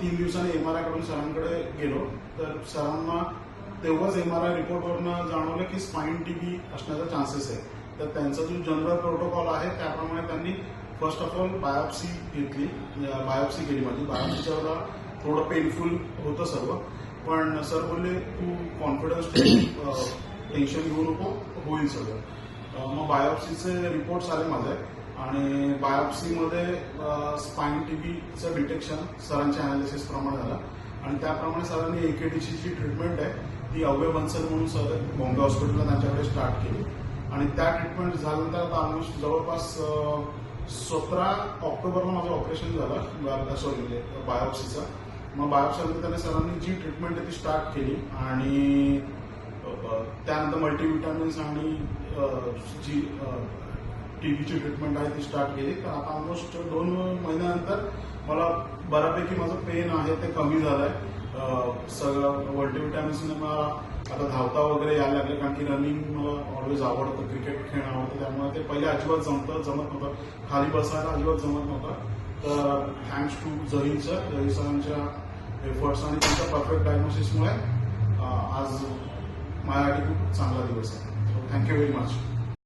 3 दिवसांनी MRI कडून सरांकडे गेलो तर सरांना तेव्हाच MRI रिपोर्टवरनं जाणवलं की स्पाइन टीबी असण्याचा चान्सेस आहे. तर त्यांचा जो जनरल प्रोटोकॉल आहे त्याप्रमाणे त्यांनी फर्स्ट ऑफ ऑल बायोप्सी घेतली. बायोप्सी केली. माझी बायोप्सीच्या वेळेला थोडं पेनफुल होतं सर्व, पण सर बोलले तू कॉन्फिडन्स टेन्शन घेऊ नको, होईल सगळं. मग बायोप्सीचे रिपोर्ट्स आले माझे आणि बायोप्सीमध्ये स्पाइन टीबीचं डिटेक्शन सरांच्या अनालिसिस प्रमाणे झालं आणि त्याप्रमाणे सरांनी AKTची जी ट्रीटमेंट आहे ती अवय बन्सल म्हणून सर बॉम्बे हॉस्पिटलला त्यांच्याकडे स्टार्ट केली आणि त्या ट्रीटमेंट झाल्यानंतर आता ऑलमोस्ट जवळपास 17 ऑक्टोबरला माझं ऑपरेशन झालं, सॉरी बायोप्सीचं. मग बायोप्सीनंतर त्याने सरांनी जी ट्रीटमेंट आहे ती स्टार्ट केली आणि त्यानंतर मल्टीव्हिटॅमिन्स आणि जी टीबीची ट्रीटमेंट आहे ती स्टार्ट केली. तर आता ऑलमोस्ट 2 महिन्यानंतर मला बऱ्यापैकी माझं पेन आहे ते कमी झालंय. सगळं मल्टीव्हिटॅमिन्सने मला आता धावता वगैरे यायला लागले, कारण की रनिंग मला ऑलवेज आवडतं, क्रिकेट खेळणं आवडतं. त्यामुळे ते पहिले अजिबात जमत नव्हतं, खाली बसायला अजिबात जमत नव्हतं. तर थँक्स टू जहीर सरांच्या एफर्ट्स आणि त्यांच्या परफेक्ट डायग्नोसिसमुळे आज माझ्यासाठी खूप चांगला दिवस आहे. Thank you very much.